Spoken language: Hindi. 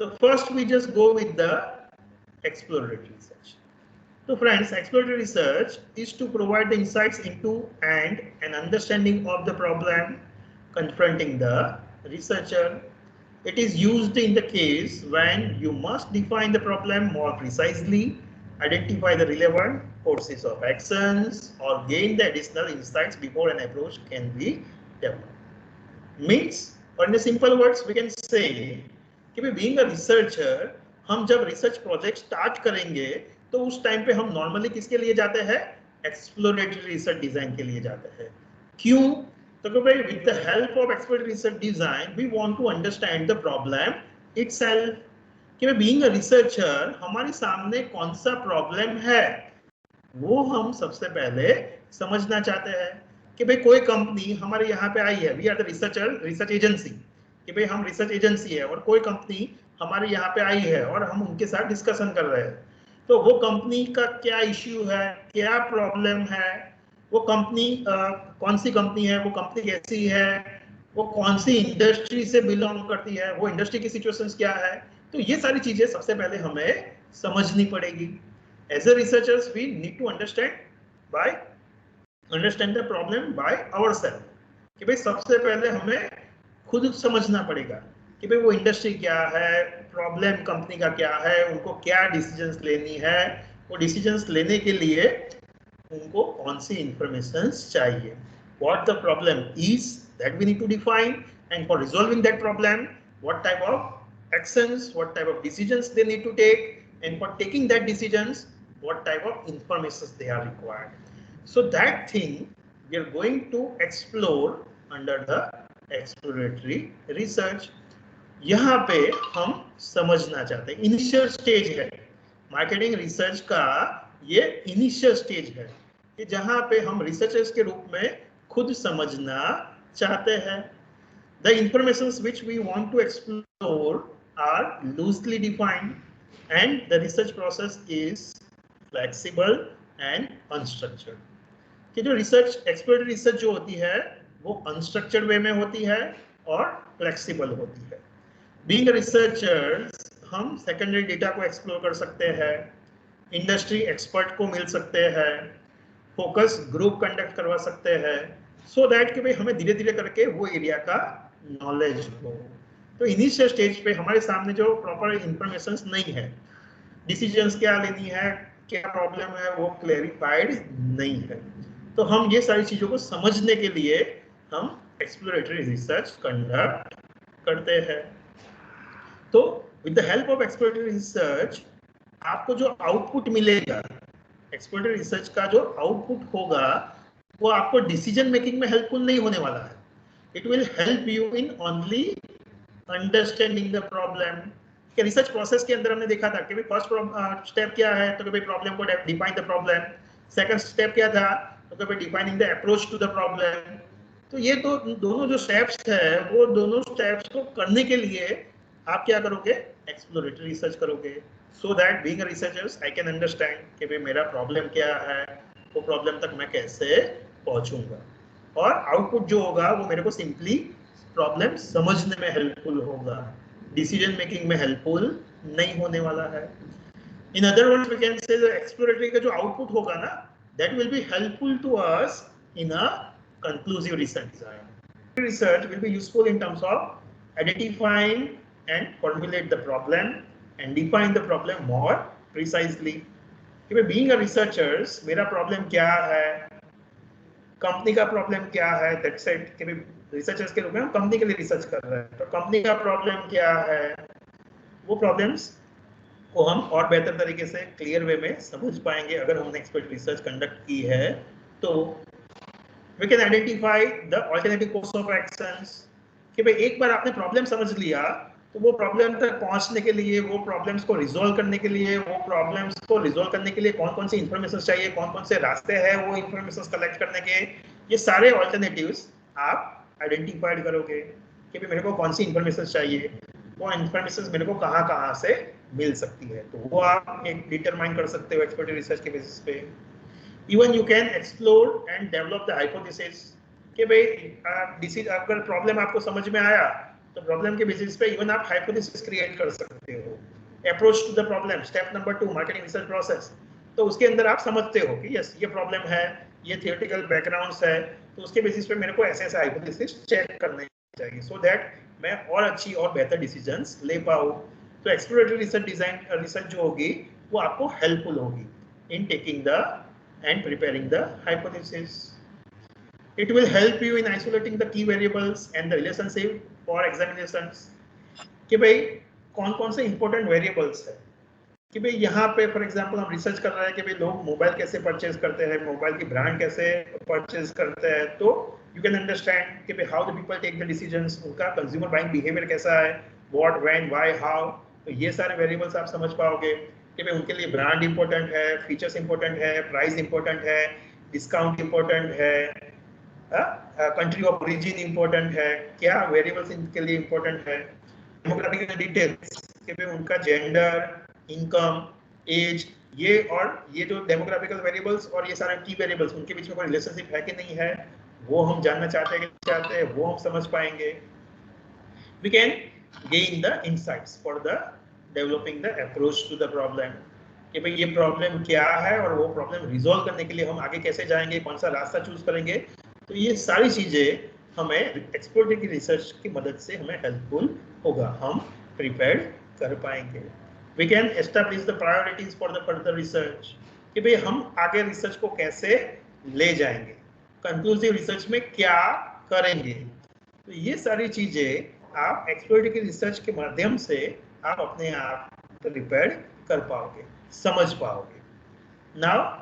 तो first we just go with the exploratory research. So friends, exploratory research is to provide the insights into and an understanding of the problem confronting the researcher. It is used in the case when you must define the problem more precisely, identify the relevant courses of actions, or gain the additional insights before an approach can be developed. Means, or in a simple words, we can say कि being a researcher, हम जब रिसर्च प्रोजेक्ट स्टार्ट करेंगे तो उस टाइम पे हम नॉर्मली किसके लिए जाते हैं? एक्सप्लोरेटरी रिसर्च डिजाइन के लिए जाते हैं. क्यों? तो भाई with the help of exploratory research design we want to understand the problem itself. कि भाई बीइंग अ रिसर्चर हमारे सामने कौन सा प्रॉब्लम है वो हम सबसे पहले समझना चाहते हैं. कि भाई कोई कंपनी हमारे यहाँ पे आई है, we are the researcher, research agency. कि भाई हम रिसर्च एजेंसी है और कोई कंपनी हमारे यहाँ पे आई है और हम उनके साथ डिस्कशन कर रहे हैं. तो वो कंपनी का क्या इश्यू है, क्या प्रॉब्लम है, वो कंपनी कौन सी कंपनी है, वो कंपनी कैसी है, वो कौन सी इंडस्ट्री से बिलोंग करती है, वो इंडस्ट्री की सिचुएशंस क्या है. तो ये सारी चीजें सबसे पहले हमें समझनी पड़ेगी. As a researchers, we need to understand the problem by ourselves. कि भाई सबसे पहले हमें खुद समझना पड़ेगा कि भाई वो इंडस्ट्री क्या है, प्रॉब्लम कंपनी का क्या है, उनको क्या डिसीजंस लेनी है, वो डिसीजंस लेने के लिए उनको कौन सी इंफॉर्मेशंस चाहिए. What the problem is that we need to define, and for resolving that problem, what type of actions, what type of decisions they need to take, and for taking that decisions, what type of information they are required. So that thing we are going to explore under the exploratory research. यहाँ पे हम समझना चाहते हैं, इनिशियल स्टेज है मार्केटिंग रिसर्च का, ये इनिशियल स्टेज है कि जहाँ पे हम रिसर्चर्स के रूप में खुद समझना चाहते हैं. The informations which we want to explore are loosely defined and the research process is flexible and unstructured. कि जो रिसर्च एक्सप्लोरेटरी रिसर्च जो होती है वो अनस्ट्रक्चर्ड वे में होती है और फ्लेक्सिबल होती है. बीइंग रिसर्चर्स हम सेकेंडरी डेटा को एक्सप्लोर कर सकते हैं, इंडस्ट्री एक्सपर्ट को मिल सकते हैं, फोकस ग्रुप कंडक्ट करवा सकते हैं, सो दैट कि भाई हमें धीरे धीरे करके वो एरिया का नॉलेज हो. तो इनिशियल स्टेज पे हमारे सामने जो प्रॉपर इंफॉर्मेशन नहीं है, डिसीजंस क्या लेनी है, क्या प्रॉब्लम है, वो क्लैरिफाइड नहीं है. तो हम ये सारी चीजों को समझने के लिए हम एक्सप्लोरेटरी रिसर्च कंडक्ट करते हैं. तो with the help of exploratory research आपको जो आउटपुट मिलेगा, एक्सप्लोरेटरी रिसर्च का जो आउटपुट होगा वो आपको डिसीजन मेकिंग में हेल्पफुल नहीं होने वाला है. It will help you in only understanding the problem. कि रिसर्च प्रोसेस के अंदर हमने देखा था कि फर्स्ट स्टेप क्या है, तो कि प्रॉब्लम को define the problem. Second step क्या था, तो कि defining the approach to the problem. तो ये तो दोनों जो स्टेप्स है वो दोनों स्टेप्स को करने के लिए आप क्या करोगे, एक्सप्लोरेटरी रिसर्च करोगे, so that being a researchers I can understand कि भाई मेरा प्रॉब्लम क्या है, वो प्रॉब्लम तक मैं कैसे पहुंचूंगा, और आउटपुट जो होगा वो मेरे को सिंपली प्रॉब्लम समझने में हेल्पफुल होगा, डिसीजन मेकिंग में हेल्पफुल नहीं होने वाला है. In other words we can say exploratory का जो आउटपुट होगा ना, that will be helpful to us in a conclusive research design. Research will be useful in terms of identifying and formulate the problem and define the problem more precisely. कि भाई being a researchers, मेरा problem क्या है, कंपनी का प्रॉब्लम क्या है, दैट्स इट. कि भाई रिसर्चर्स के रूप में हम कंपनी के लिए रिसर्च कर रहे हैं, तो कंपनी का प्रॉब्लम क्या है, वो प्रॉब्लम्स को हम और बेहतर तरीके से क्लियर वे में समझ पाएंगे अगर हमने एक्सपर्ट रिसर्च कंडक्ट की है. तो we can identify the alternative course of actions. कि भाई एक बार आपने प्रॉब्लम समझ लिया तो वो प्रॉब्लम तक पहुंचने के लिए, वो प्रॉब्लम्स को रिजॉल्व करने के लिए, वो प्रॉब्लम्स को रिजॉल्व करने के लिए कौन कौन सी इंफॉर्मेशन चाहिए, कौन कौन से रास्ते हैं वो इंफॉर्मेशन कलेक्ट करने के, ये सारे ऑल्टरनेटिव्स आप आइडेंटिफाइड करोगे कि भाई मेरे को कौन सी इंफॉर्मेशन चाहिए, वो इंफॉर्मेशन मेरे को कहाँ कहाँ से मिल सकती है. तो वो आप एक डिटरमाइन कर सकते हो एक्सपर्ट रिसर्च के बेसिस पे. Even you can explore and develop the hypothesis. कि भाई अगर प्रॉब्लम आपको समझ में आया तो प्रॉब्लम के बेसिस पे इवन आप हाइपोथेसिस क्रिएट कर सकते approach to the problem, step number 2 marketing research process. तो उसके अंदर आप समझते हो कि यस ये प्रॉब्लम है, ये थियोरेटिकल बैकग्राउंड्स है, तो उसके बेसिस पे मेरे को ऐसे ऐसे हाइपोथेसिस चेक करने चाहिए सो दैट मैं और अच्छी और बेहतर डिसीजंस ले पाऊँ। तो एक्सप्लोरेटरी रिसर्च डिजाइन रिसर्च जो होगी वो आपको हेल्पफुल होगी in taking the and preparing the hypothesis. It will help you in isolating the key variables and the relationship for examinations. कि भाई कौन कौन से important variables है, कि भाई यहाँ पे फॉर एग्जांपल हम रिसर्च कर रहे हैं कि भाई लोग मोबाइल कैसे परचेज करते हैं, मोबाइल की ब्रांड कैसे परचेज करते हैं, तो यू कैन अंडरस्टैंड कि भाई how the people take the decisions, उनका कंज्यूमर बाइंग बिहेवियर कैसा है, व्हाट व्हेन व्हाई हाउ, तो ये सारे वेरिएबल्स आप समझ पाओगे कि भाई उनके लिए ब्रांड इंपॉर्टेंट है, फीचर्स इंपॉर्टेंट है, प्राइस इंपॉर्टेंट है, डिस्काउंट इंपॉर्टेंट है, कंट्री ऑफ ओरिजिन इंपॉर्टेंट है, क्या वेरिएबल्स इनके लिए इंपॉर्टेंट है, डेमोग्राफिक डिटेल्स कि भाई उनका जेंडर, इनकम, एज, ये जो डेमोग्राफिकल वेरिएबल्स और ये सारे की वेरिएबल्स उनके बीच में कोई रिलेशनशिप है कि नहीं है, वो हम जानना चाहते हैं वो हम समझ पाएंगे। We can gain the insights for the developing the approach to the problem कि भाई ये प्रॉब्लम क्या है और वो प्रॉब्लम रिजॉल्व करने के लिए हम आगे कैसे जाएंगे, कौन सा रास्ता चूज करेंगे। तो ये सारी चीजें हमें एक्सप्लोरेटरी रिसर्च की मदद से हमें हेल्पफुल होगा, हम प्रिपेयर कर पाएंगे। We can establish the priorities for the further research कि भाई हम आगे रिसर्च को कैसे ले जाएंगे, कंक्लूसिव रिसर्च में क्या करेंगे। तो ये सारी चीजें आप एक्सप्लोरेटरी रिसर्च के माध्यम से आप अपने आप प्रिपेयर कर पाओगे, समझ पाओगे। नाउ